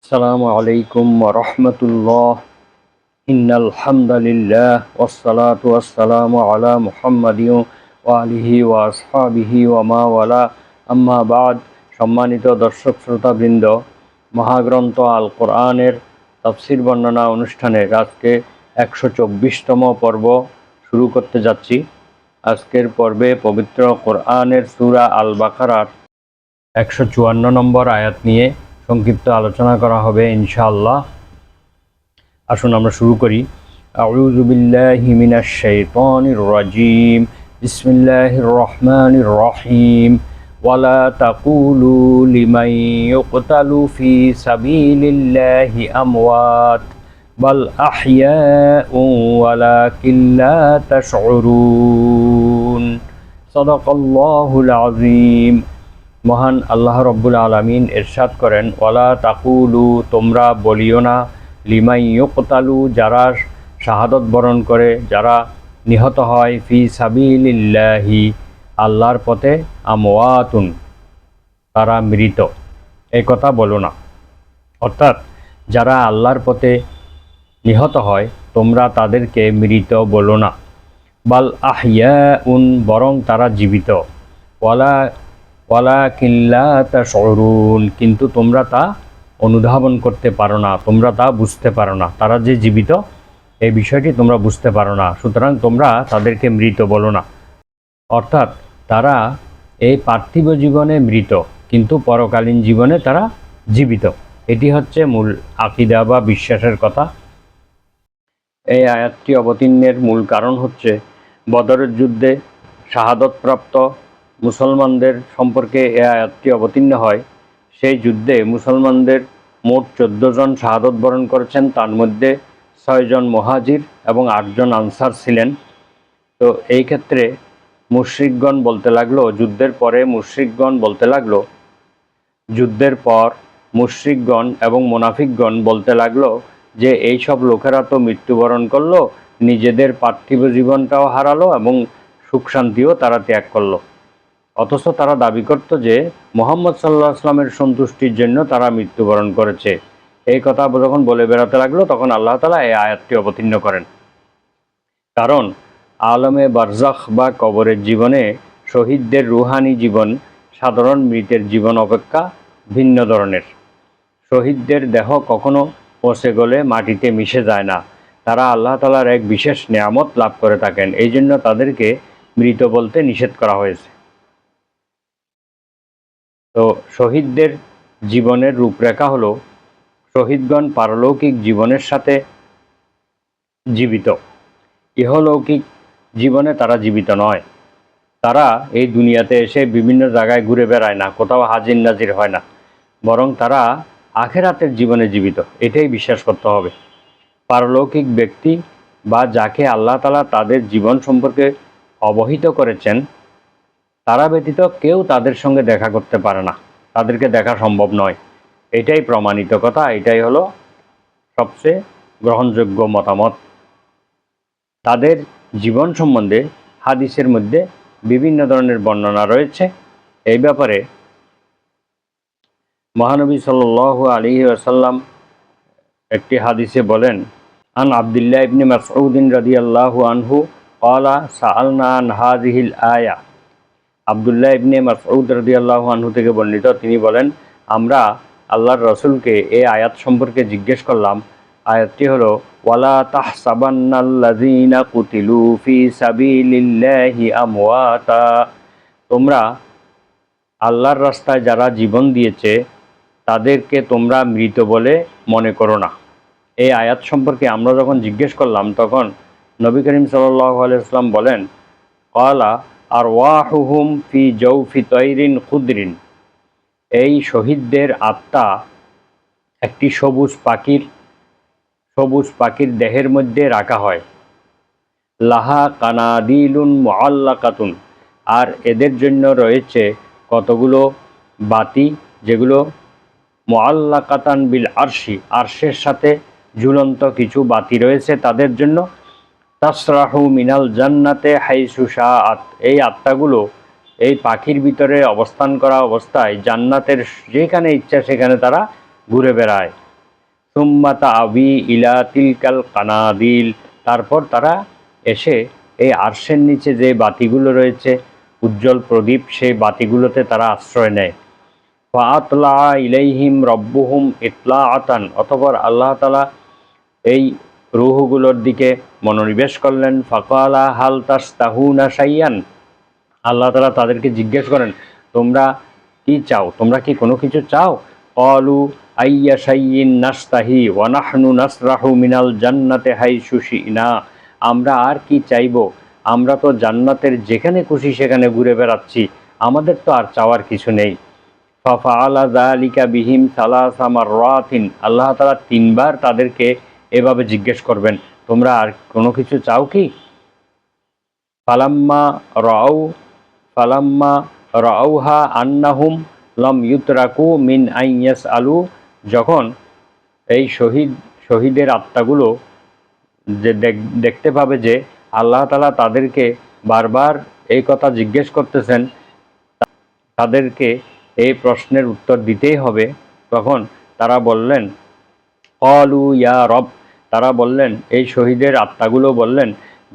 আসসালামু আলাইকুম ওয়া রাহমাতুল্লাহ। ইন্নাল হামদালিল্লাহ ওয়াসসালাতু ওয়াসসালামু আলা মুহাম্মাদিন ওয়া আলিহি ওয়া আসহাবিহি ওয়া মা ওয়ালা, আম্মা বাদ। সম্মানিত দর্শক শ্রোতাবৃন্দ, মহাগ্রন্থ আল কোরআনের তাফসির বর্ণনা অনুষ্ঠানের আজকে 124তম পর্ব শুরু করতে যাচ্ছি। আজকের পর্বে পবিত্র কোরআনের সূরা আল বাকারার 154 নম্বর আয়াত নিয়ে সংক্ষিপ্ত আলোচনা করা হবে ইনশাআল্লাহ। আসুন আমরা শুরু করি। আউযু বিল্লাহি মিনাশ শাইতানির রাজিম। বিসমিল্লাহির রহমানির রহিম। ওয়ালা তাকুলু লিমান ইউকতালু ফি সাবিলিল্লাহি আমওয়াত বাল আহইয়াউ ওয়ালাকিন লা তাশউরুন। সাদাকাল্লাহুল আযীম। মহান আল্লাহ রব্বুল আলামিন ইরশাদ করেন, ওয়ালা তাকুলু, তোমরা বলিও না, লিমান ইউকতালু, যারা শাহাদত বরণ করে, যারা নিহত হয়, ফি সাবিলিল্লাহি, আল্লাহর পথে, আমওয়াতুন, তারা মৃত, এই কথা বলো না। অর্থাৎ যারা আল্লাহর পথে নিহত হয় তোমরা তাদেরকে মৃত বলো না। বাল আহইয়াউন, বরং তারা জীবিত। ওয়ালাকিন লা তাশউরুন, কিন্তু তোমরা তা অনুধাবন করতে পারো না, তোমরা তা বুঝতে পারো না। তারা যে জীবিত এই বিষয়টি তোমরা বুঝতে পারো না, সুতরাং তোমরা তাদেরকে মৃত বলো না। অর্থাৎ তারা এই পার্থিব জীবনে মৃত, কিন্তু পরকালীন জীবনে তারা জীবিত। এটি হচ্ছে মূল আকীদা বা বিশ্বাসের কথা। এই আয়াতটি অবতীর্ণের মূল কারণ হচ্ছে বদরের যুদ্ধে শাহাদতপ্রাপ্ত মুসলমানদের সম্পর্কে এই আয়াতটি অবতীর্ণ হয়। সেই যুদ্ধে মুসলমানদের মোট 14 জন শাহাদত বরণ করেছেন, তার মধ্যে 6 জন মুহাজির এবং 8 জন আনসার ছিলেন। তো এই ক্ষেত্রে মুশরিকগণ বলতে লাগলো, যুদ্ধের পরে মুশরিকগণ বলতে লাগলো, যুদ্ধের পর মুশরিকগণ এবং মুনাফিকগণ বলতে লাগলো যে এই সব লোকেরা তো মৃত্যুবরণ করলো, নিজেদের পার্থিব জীবনটাও হারালো এবং সুখ শান্তিও তারা ত্যাগ করলো। অথচ তারা দাবি করত যে মুহাম্মদ সাল্লাল্লাহু আলাইহি ওয়াসাল্লামের সন্তুষ্টির জন্য তারা মৃত্যুবরণ করেছে। এই কথা যখন বলে বেড়াতে লাগলো তখন আল্লাহ তাআলা এই আয়াতটি অবতীর্ণ করেন। কারণ আলমে বারজাখ বা কবরের জীবনে শহীদদের রুহানি জীবন সাধারণ মৃতের জীবন অপেক্ষা ভিন্ন ধরনের। শহীদদের দেহ কখনো পচে গলে মাটিতে মিশে যায় না, তারা আল্লাহ তাআলার এক বিশেষ নেয়ামত লাভ করে থাকেন, এই জন্য তাদেরকে মৃত বলতে নিষেধ করা হয়েছে। তো শহীদদের জীবনের রূপরেখা হলো, শহীদগণ পারলৌকিক জীবনের সাথে জীবিত, ইহলৌকিক জীবনে তারা জীবিত নয়। তারা এই দুনিয়াতে এসে বিভিন্ন জায়গায় ঘুরে বেড়ায় না, কোথাও হাজির নাজির হয় না, বরং তারা আখেরাতের জীবনে জীবিত, এটাই বিশ্বাস করতে হবে। পারলৌকিক ব্যক্তি বা যাকে আল্লাহ তাআলা তাদের জীবন সম্পর্কে অবহিত করেছেন, তারা ব্যতীত কেউ তাদের সঙ্গে দেখা করতে পারে না, তাদেরকে দেখা সম্ভব নয়। এটাই প্রমাণিত কথা, এটাই হলো সবচেয়ে গ্রহণযোগ্য মতামত। তাদের জীবন সম্বন্ধে হাদিসের মধ্যে বিভিন্ন ধরনের বর্ণনা রয়েছে। এই ব্যাপারে মহানবী সাল্লাল্লাহু আলাইহি ওয়াসাল্লাম একটি হাদিসে বলেন, আন আব্দুল্লাহ ইবনে মাসউদ রাদিয়াল্লাহু আনহু ক্বালা সাআলনা আন হাযিহিল আয়া। আব্দুল্লাহ ইবনে মাসউদ রাদিয়াল্লাহু আনহু থেকে বর্ণিত, তিনি বলেন, আমরা আল্লাহর রাসূলকে এই আয়াত সম্পর্কে জিজ্ঞেস করলাম। আয়াতটি হলো, ওয়ালা তাহসাবান্নাল্লাযীনা কুতিলু ফি সাবিলিল্লাহি আমওয়াতা, তোমরা আল্লাহর রাস্তায় যারা জীবন দিয়েছে তাদেরকে তোমরা মৃত বলে মনে করো না। এই আয়াত সম্পর্কে আমরা যখন জিজ্ঞেস করলাম তখন নবী করিম সাল্লাল্লাহু আলাইহি ওয়াসাল্লাম বলেন, ক্বালা আরওয়াহুহুম ফি জাওফি তায়রিন খুদরিন, এই শহীদদের আত্মা একটি সবুজ পাখির দেহের মধ্যে রাখা হয়। লাহা কানাদিলুন মুআল্লাকাতুন, আর এদের জন্য রয়েছে কতগুলো বাতি, যেগুলো মুআল্লাকাতান বিল আরশি, আরশের সাথে ঝুলন্ত কিছু বাতি রয়েছে তাদের জন্য। তাসরাহু মিনাল জান্নাতে হাইসু শাআত, এই আত্মাগুলো এই পাখির ভিতরে অবস্থান করা অবস্থায় জান্নাতের যেখানে ইচ্ছা সেখানে তারা ঘুরে বেড়ায়। সুম্মা তাআবি ইলা তিলকাল কানাদিল, তারপর তারা এসে এই আরশের নিচে যে বাতিগুলো রয়েছে, উজ্জ্বল প্রদীপ, সেই বাতিগুলোতে তারা আশ্রয় নেয়। ফাআতলা ইলাইহিম রব্বুহুম ইতলাআতান, অতঃপর আল্লাহ তাআলা এই রূহগুলোর দিকে মনোনিবেশ করলেন। ফাকালা হাল তাস্তাহুনা শাইয়ান, আল্লাহ তাআলা তাদেরকে জিজ্ঞেস করেন, তোমরা কি চাও, তোমরা কি কোনো কিছু চাও? ক্বালু আইয়া শাইইন নাস্তাহি ওয়া নাহনু নাসরাহু মিনাল জান্নাতি হাইসু শি'না, আমরা আর কি চাইব, আমরা তো জান্নাতের যেখানে খুশি সেখানে ঘুরে বেড়াচ্ছি, আমাদের তো আর চাওয়ার কিছু নেই। ফাফআলা যালিকা বিহিম সালাসা মাররাতিন, আল্লাহ তাআলা তিনবার তাদেরকে এভাবে জিজ্ঞেস করবেন, তোমরা আর কোনো কিছু চাও কি? ফালাম্মা রাউ ফালাম্মা রাউহা আন্নাহুম লাম ইউতরাকু মিন আন ইয়াসআলু, যখন এই শহীদের আত্মাগুলো যে দেখতে পাবে যে আল্লাহ তাআলা তাদেরকে বারবার এই কথা জিজ্ঞেস করতেছেন, তাদেরকে এই প্রশ্নের উত্তর দিতেই হবে, তখন তারা বললেন ক্বালু ইয়া রব, তারা বললেন, এই শহীদের আত্মাগুলো বললেন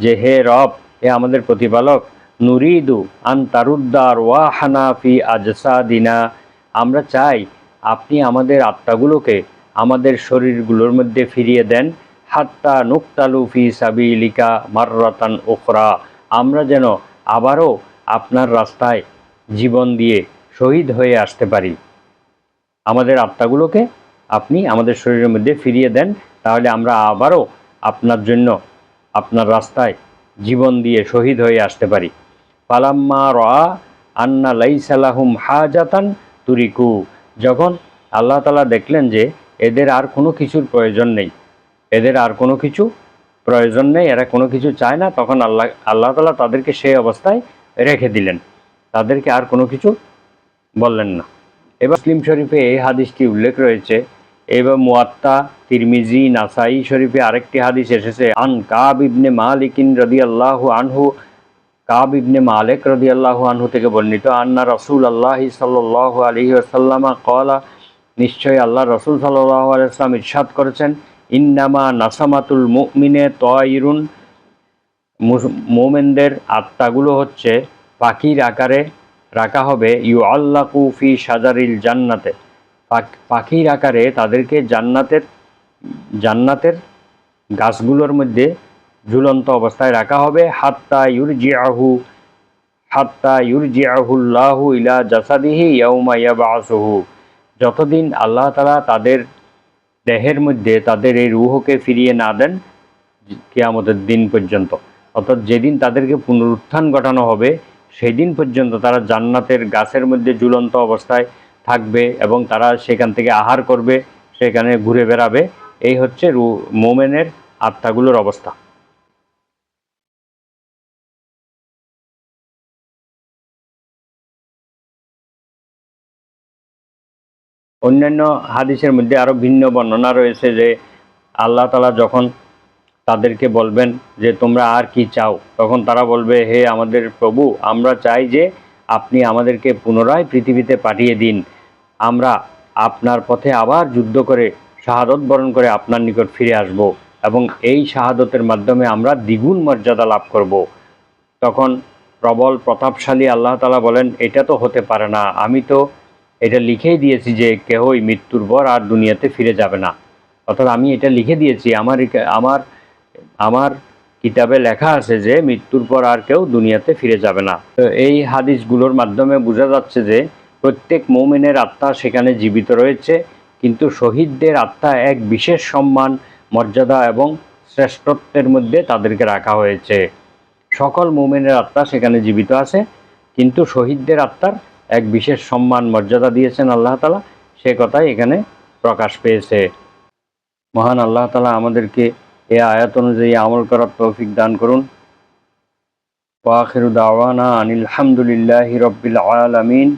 যে হে রব, হে আমাদের প্রতিপালক, নুরিদু আন তারুদ্দা আরওয়াহানা ফি আজসাদিনা, আমরা চাই আপনি আমাদের আত্মাগুলোকে আমাদের শরীরগুলোর মধ্যে ফিরিয়ে দেন। হাত্তা নুকতালু ফি সাবিলিকা মাররাতান উখরা, আমরা যেন আবারও আপনার রাস্তায় জীবন দিয়ে শহীদ হয়ে আসতে পারি। আমাদের আত্মাগুলোকে আপনি আমাদের শরীরের মধ্যে ফিরিয়ে দেন, তাহলে আমরা আবারও আপনার জন্য আপনার রাস্তায় জীবন দিয়ে শহীদ হয়ে আসতে পারি। ফালাম্মা রাআ আন্না লাইসা লাহুম হাজাতান তুরিকু, যখন আল্লাহ তাআলা দেখলেন যে এদের আর কোনো কিছুর প্রয়োজন নেই, এদের আর কোনো কিছু প্রয়োজন নেই, এরা কোনো কিছু চায় না, তখন আল্লাহ তাআলা তাদেরকে সেই অবস্থায় রেখে দিলেন, তাদেরকে আর কোনো কিছু বললেন না। এবার মুসলিম শরীফে এই হাদিসটি উল্লেখ রয়েছে। এবার মুয়াত্তা, তিরমিজি, নাসাই শরীফে আরেকটি হাদিস এসেছে, আন কাব ইবনে মালিকিন রাদিয়াল্লাহু আনহু, কাব ইবনে মালিক রাদিয়াল্লাহু আনহু থেকে বর্ণিত, আন্না রাসূলুল্লাহি সাল্লাল্লাহু আলাইহি ওয়াসাল্লাম ক্বালা, নিশ্চয় আল্লাহ রাসূল সাল্লাল্লাহু আলাইহি ওয়াসাল্লাম ইরশাদ করেছেন, ইন্নামা নাসামাতুল মুমিনে তায়রুন, মুমিনদের আত্মাগুলো হচ্ছে পাখির আকারে রাখা হবে, ইউআল্লাকু ফি শাজারিল জান্নাতে, পাখির আকারে তাদেরকে জান্নাতের গাছগুলোর মধ্যে ঝুলন্ত অবস্থায় রাখা হবে। হাত্তা ইউরজিআহুল্লাহু ইলা জাসাদিহি ইয়াউমা ইয়াবআসুহু, যতদিন আল্লাহ তাআলা তাদের দেহের মধ্যে তাদের এই রূহকে ফিরিয়ে না দেন কিয়ামতের দিন পর্যন্ত, অর্থাৎ যেদিন তাদেরকে পুনরুত্থান ঘটানো হবে সেই দিন পর্যন্ত তারা জান্নাতের গাছের মধ্যে ঝুলন্ত অবস্থায় থাকবে এবং তারা সেখান থেকে আহার করবে, সেখানে ঘুরে বেড়াবে। এই হচ্ছে মোমেনের আত্মাগুলোর অবস্থা। অন্যান্য হাদিসের মধ্যে আরও ভিন্ন বর্ণনা রয়েছে যে আল্লাহ তাআলা যখন তাদেরকে বলবেন যে তোমরা আর কি চাও, তখন তারা বলবে, হে আমাদের প্রভু, আমরা চাই যে আপনি আমাদেরকে পুনরায় পৃথিবীতে পাঠিয়ে দিন, আমরা আপনার পথে আবার যুদ্ধ করে শাহাদত বরণ করে আপনার নিকট ফিরে আসব এবং এই শাহাদতের মাধ্যমে আমরা দ্বিগুণ মর্যাদা লাভ করব। তখন প্রবল প্রতাপশালী আল্লাহ তাআলা বলেন, এটা তো হতে পারে না, আমি তো এটা লিখেই দিয়েছি যে কেহই মৃত্যুর পর আর দুনিয়াতে ফিরে যাবে না, অর্থাৎ আমি এটা লিখে দিয়েছি, আমার কিতাবে লেখা আছে যে মৃত্যুর পর আর কেউ দুনিয়াতে ফিরে যাবে না। তো এই হাদিসগুলোর মাধ্যমে বোঝা যাচ্ছে যে প্রত্যেক মুমিনের আত্মা সেখানে জীবিত রয়েছে, কিন্তু শহীদদের আত্মা এক বিশেষ সম্মান, মর্যাদা এবং শ্রেষ্ঠত্বের মধ্যে তাদেরকে রাখা হয়েছে। সকল মুমিনের আত্মা সেখানে জীবিত আছে, কিন্তু শহীদদের আত্মার এক বিশেষ সম্মান মর্যাদা দিয়েছেন আল্লাহ তাআলা, সে কথাই এখানে প্রকাশ পেয়েছে। মহান আল্লাহ তাআলা আমাদেরকে এই আয়াত অনুযায়ী আমল করার তৌফিক দান করুন। ওয়া আখিরু দাওয়ানা আনিল হামদুলিল্লাহি রাব্বিল আলামিন।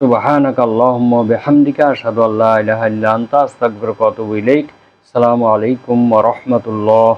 সুবহানাকা আল্লাহুম্মা ওয়া বিহামদিকা আশহাদু আল্লা ইলাহা ইল্লা আনতা আস্তাগফিরুকা ওয়া আতুবু ইলাইক। আসসালামু আলাইকুম ওয়া রাহমাতুল্লাহ।